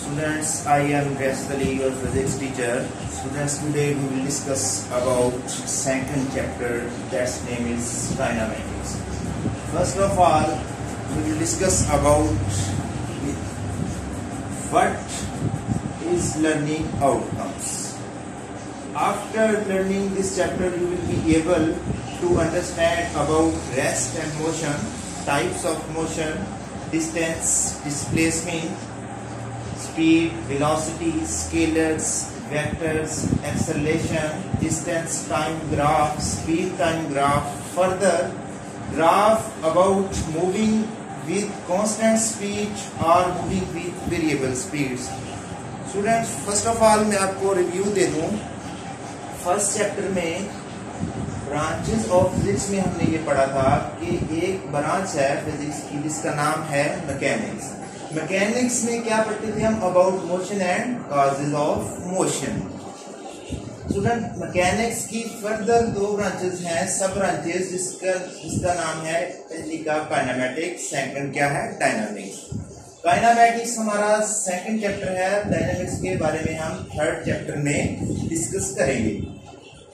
Students, I am Restali, your physics teacher. Students, today we will discuss about second chapter, that's name is kinematics. First of all, we will discuss about what is learning outcomes. After learning this chapter, you will be able to understand about rest and motion, types of motion, distance, displacement, speed, velocity, scalars, vectors, acceleration, distance time graph, speed time graph, further graph about moving with constant speed or moving with variable speeds. Students, first of all मैं आपको review दे दूं. First chapter में branches of physics में हमने ये पढ़ा था कि एक ब्रांच है फिजिक्स की जिसका नाम है मैकेनिक्स. मैकेनिक्स में क्या पढ़ते थे हम? About motion and causes of motion. Student, mechanics की फर्दर दो ब्रांचेस हैं, सब ब्रांचेस, जिसका नाम है पहली का काइनेमेटिक्स, सेकंड क्या है? डायनामिक्स. काइनेमेटिक्स हमारा सेकंड चैप्टर है. डायनामिक्स के बारे में हम थर्ड चैप्टर में डिस्कस करेंगे.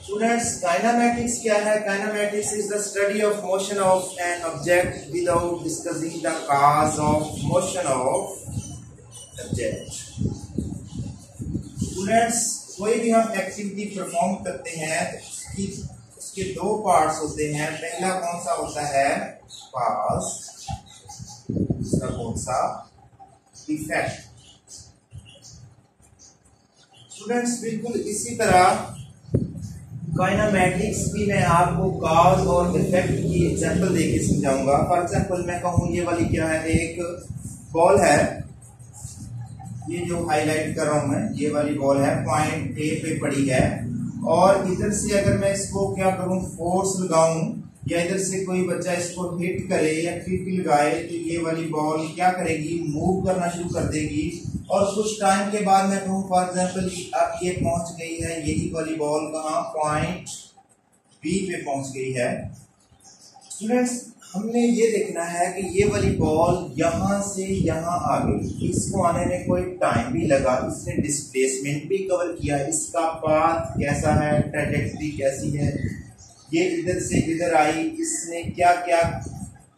Students, kinematics क्या है? Kinematics is the study of motion of an object without discussing the cause of motion of object. Students, कोई भी हम एक्टिविटी परफॉर्म करते हैं तो उसके दो पार्ट्स होते हैं. पहला कौन सा होता है? कॉज. दूसरा कौन सा? इफेक्ट. स्टूडेंट्स, बिल्कुल इसी तरह काइनेमैटिक्स भी मैं आपको कॉज और इफेक्ट की एग्जांपल देके समझाऊंगा. फॉर एग्जांपल मैं कहूँ ये वाली क्या है? एक बॉल है, ये जो हाईलाइट कर रहा हूं मैं, ये वाली बॉल है, पॉइंट ए पे पड़ी है, और इधर से अगर मैं इसको क्या करूं? फोर्स लगाऊं, या इधर से कोई बच्चा इसको हिट करे या किक लगाए तो ये वाली बॉल क्या करेगी? मूव करना शुरू कर देगी. और कुछ टाइम के बाद मैं कहूँ फॉर एग्जांपल अब ये पहुंच गई है, यही वाली बॉल कहाँ? पॉइंट बी पे पहुंच गई है. स्टूडेंट्स, हमने ये देखना है कि ये वाली बॉल यहाँ से यहाँ आ गई, इसको आने में कोई टाइम भी लगा, इसने डिस्प्लेसमेंट भी कवर किया, इसका पाथ कैसा है, ट्रैजेक्टरी कैसी है, ये इधर से इधर आई, इसने क्या क्या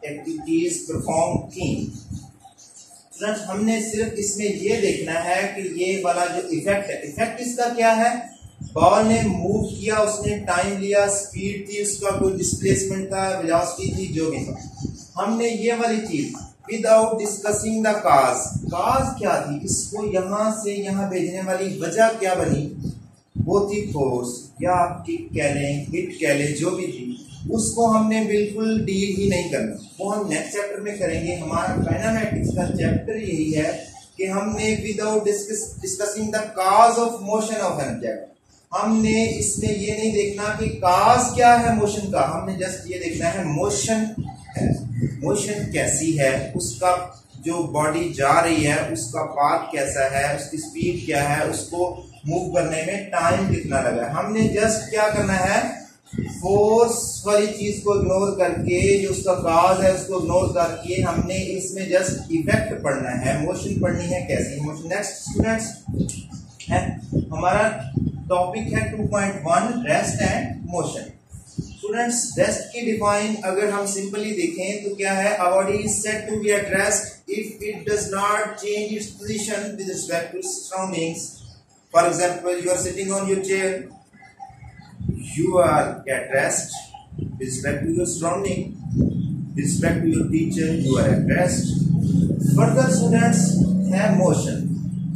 एक्टिविटीज परफॉर्म की. हमने सिर्फ इसमें ये देखना है कि ये वाला जो इफेक्ट है, इफेक्ट इसका क्या है? बॉल ने मूव किया, उसने टाइम लिया, स्पीड थी, उसका कोई डिस्प्लेसमेंट था, वेलोसिटी थी, जो भी था. हमने ये वाली चीज without discussing the cause. Cause क्या थी? इसको यहां से यहां भेजने वाली वजह क्या बनी? वो थी फोर्स, या आप किक कह लें, हिट कह लें, जो भी थी, उसको हमने बिल्कुल डील ही नहीं करना. वो हम नेक्स्ट चैप्टर में करेंगे. हमारा काइनेमैटिक्स का चैप्टर यही है कि हमने without discussing the cause of motion of an object, हमने इसमें ये नहीं देखना कि कॉज क्या है मोशन का, हमने जस्ट ये देखना है मोशन है, मोशन कैसी है, उसका जो बॉडी जा रही है उसका पाथ कैसा है, उसकी स्पीड क्या है, उसको मूव करने में टाइम कितना लगा. हमने जस्ट क्या करना है? फोर्स वाली चीज को इग्नोर करके, जो उसका कॉज है उसको इग्नोर करके, हमने इसमें जस्ट इफेक्ट पढ़ना है, मोशन पढ़नी है कैसी मोशन. नेक्स्ट स्टूडेंट्स, हमारा टॉपिक है 2.1 rest and motion. Students, rest की डिफाइन अगर हम सिंपली देखें तो क्या है? A body is said to be at rest if it does not change its position with respect to surroundings. For example, you are sitting on your chair, you are at rest with respect to your surrounding, with respect to your teacher, you are at rest. Further, students, have motion.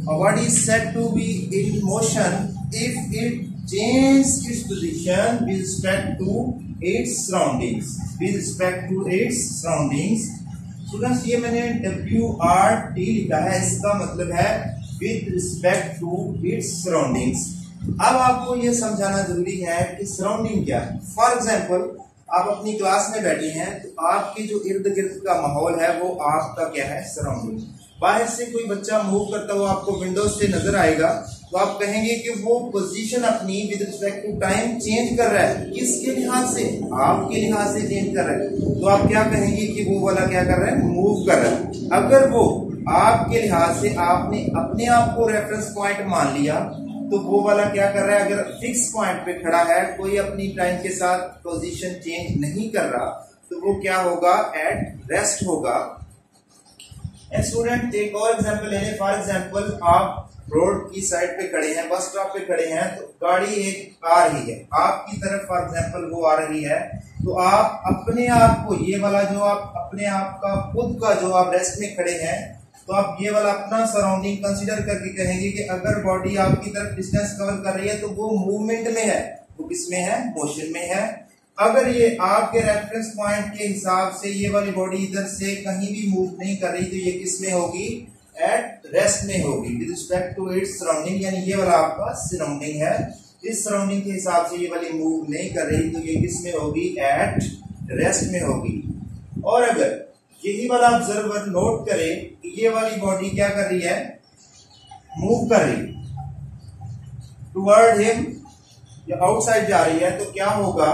A body is said to be in motion if it changes its position with respect to its surroundings. With respect to its surroundings. Students, ये मैंने WRT लिखा है, इसका मतलब है with respect to its surroundings. अब आपको ये समझाना जरूरी है कि सराउंडिंग क्या है. फॉर एग्जाम्पल, आप अपनी क्लास में बैठे हैं तो आपके जो इर्द गिर्द का माहौल है वो आपका क्या है? सराउंडिंग. बाहर से कोई बच्चा मूव करता हुआ आपको विंडो से नजर आएगा, तो आप कहेंगे कि वो पोजीशन अपनी with respect to time change कर रहा है, किसके लिहाज से? आपके लिहाज से चेंज कर रहा है। तो आप क्या कहेंगे कि वो वाला क्या कर रहा है? मूव कर रहा है। अगर वो आपके लिहाज से आपने अपने आप को रेफरेंस पॉइंट मान लिया तो वो वाला क्या कर रहा है? अगर फिक्स पॉइंट पे खड़ा है, कोई अपनी टाइम के साथ पोजीशन चेंज नहीं कर रहा, तो वो क्या होगा? एट रेस्ट होगा। स्टूडेंट एक और एग्जांपल ले लें। फॉर एग्जांपल आप रोड की साइड पे खड़े हैं, बस स्टॉप पे खड़े हैं, तो गाड़ी एक आ रही है आपकी तरफ, फॉर एग्जांपल वो आ रही है, तो आप अपने आप को, ये वाला जो आप अपने आप का खुद का जो आप रेस्ट में खड़े हैं, तो आप ये वाला अपना सराउंडिंग कंसीडर करके कहेंगे कि अगर बॉडी आपकी तरफ डिस्टेंस कवर कर रही है तो वो मूवमेंट में है, वो किसमें है? मोशन में है। अगर ये आपके रेफरेंस पॉइंट के हिसाब से ये वाली बॉडी इधर से कहीं भी मूव नहीं कर रही, तो ये किसमें होगी? एट रेस्ट में होगी with respect to its surrounding, यानी ये वाला आपका सराउंडिंग है, इस सराउंडिंग के हिसाब से ये वाली मूव नहीं कर रही, तो ये किसमें होगी? एट रेस्ट में होगी। और अगर यही वाला ऑब्जर्वर नोट करे कि ये वाली बॉडी क्या कर रही है? मूव कर रही टुवर्ड हिम, या आउटसाइड जा रही है, तो क्या होगा?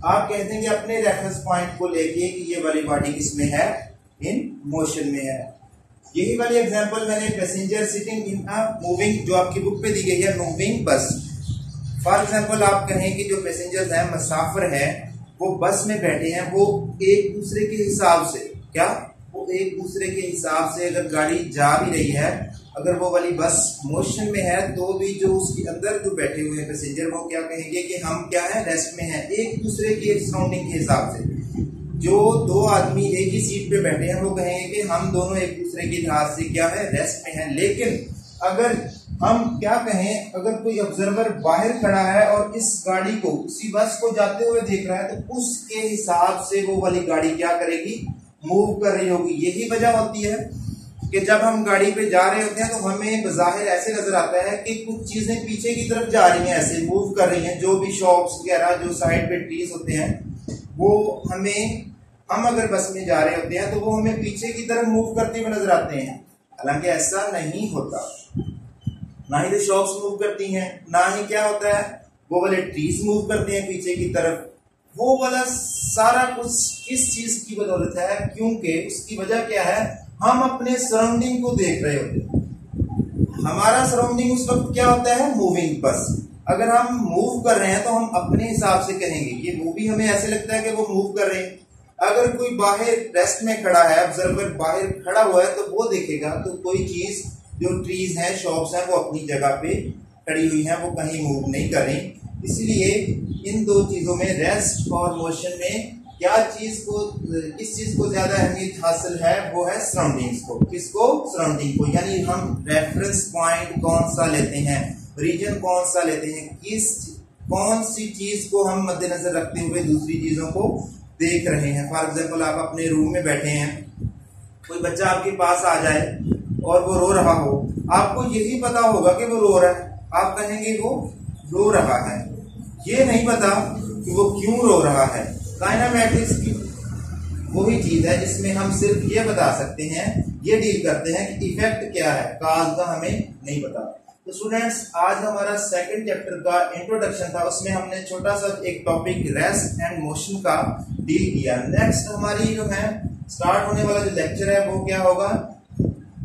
आप कहते हैं कि अपने रेफरेंस पॉइंट को लेके कि ये वाली बॉडी किसमें है? इन मोशन में है। यही वाली एग्जांपल मैंने passenger sitting in a moving, जो आपकी बुक पे दी गई है, मूविंग बस। फॉर एग्जांपल आप कहें कि जो पैसेंजर्स हैं, मुसाफिर हैं, वो बस में बैठे हैं, वो एक दूसरे के हिसाब से, क्या वो एक दूसरे के हिसाब से अगर गाड़ी जा भी रही है, अगर वो वाली बस मोशन में है, तो भी जो उसके अंदर जो बैठे हुए पैसेंजर, वो क्या कहेंगे कि हम क्या है? रेस्ट में है, एक दूसरे के सराउंडिंग के हिसाब से। जो दो आदमी एक ही सीट पे बैठे हैं, वो कहेंगे कि हम दोनों एक दूसरे के लिहाज से क्या है? रेस्ट में है। लेकिन अगर हम क्या कहें, अगर कोई ऑब्जर्वर बाहर खड़ा है और इस गाड़ी को, उसी बस को जाते हुए देख रहा है, तो उसके हिसाब से वो वाली गाड़ी क्या करेगी? मूव कर रही होगी। यही वजह होती है कि जब हम गाड़ी पे जा रहे होते हैं तो हमें बज़ाहिर ऐसे नजर आता है कि कुछ चीजें पीछे की तरफ जा रही हैं, ऐसे मूव कर रही हैं। जो भी शॉप्स वगैरह, जो साइड पे ट्रीज होते हैं, वो हम अगर बस में जा रहे होते हैं तो वो हमें पीछे की तरफ मूव करते हुए नजर आते हैं। हालांकि ऐसा नहीं होता, ना ही तो शॉप्स मूव करती हैं, ना ही क्या होता है, वो वाले ट्रीज मूव करते हैं पीछे की तरफ। वो वाला सारा कुछ किस चीज की बदौलत है? क्योंकि उसकी वजह क्या है? हम अपने सराउंडिंग को देख रहे होते हैं। हमारा सराउंडिंग उस वक्त क्या होता है? मूविंग बस। अगर हम मूव कर रहे हैं तो हम अपने हिसाब से कहेंगे, ये मूवी हमें ऐसे लगता है कि वो मूव कर रहे हैं। अगर कोई बाहर रेस्ट में खड़ा है, ऑब्जर्वर बाहर खड़ा हुआ है, तो वो देखेगा तो कोई चीज, जो ट्रीज हैं, शॉप्स हैं, वो अपनी जगह पे खड़ी हुई हैं, वो कहीं मूव नहीं कर रही। इसलिए इन दो चीजों में, रेस्ट और मोशन में, क्या चीज को, किस चीज को ज्यादा अहमियत हासिल है? वो है सराउंडिंग्स को। किसको? सराउंडिंग को। यानी हम रेफरेंस पॉइंट कौन सा लेते हैं, रीजन कौन सा लेते हैं, कौन सी चीज को हम मद्देनजर रखते हुए दूसरी चीजों को देख रहे हैं। फॉर एग्जाम्पल आप अपने रूम में बैठे हैं, कोई बच्चा आपके पास आ जाए और वो रो रहा हो, आपको यही पता होगा कि वो रो रहा है, आप कहेंगे वो रो रहा है। ये नहीं पता कि वो क्यों रो रहा है। काइनेमैटिक्स की वही चीज है जिसमें हम सिर्फ ये बता सकते हैं, ये डील करते हैं कि इफेक्ट क्या है, काज का हमें नहीं पता। तो स्टूडेंट्स, आज हमारा सेकंड चैप्टर का इंट्रोडक्शन था, उसमें हमने छोटा सा एक टॉपिक रेस्ट एंड मोशन का डील किया। नेक्स्ट हमारी जो है स्टार्ट होने वाला जो लेक्चर है वो क्या होगा?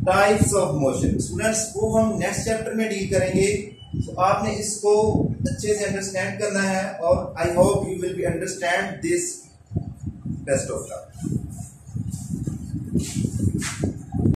Types of motion. स्टूडेंट्स, वो हम नेक्स्ट चैप्टर में डील करेंगे। तो आपने इसको अच्छे से अंडरस्टैंड करना है, और I hope you will be understand this best of luck.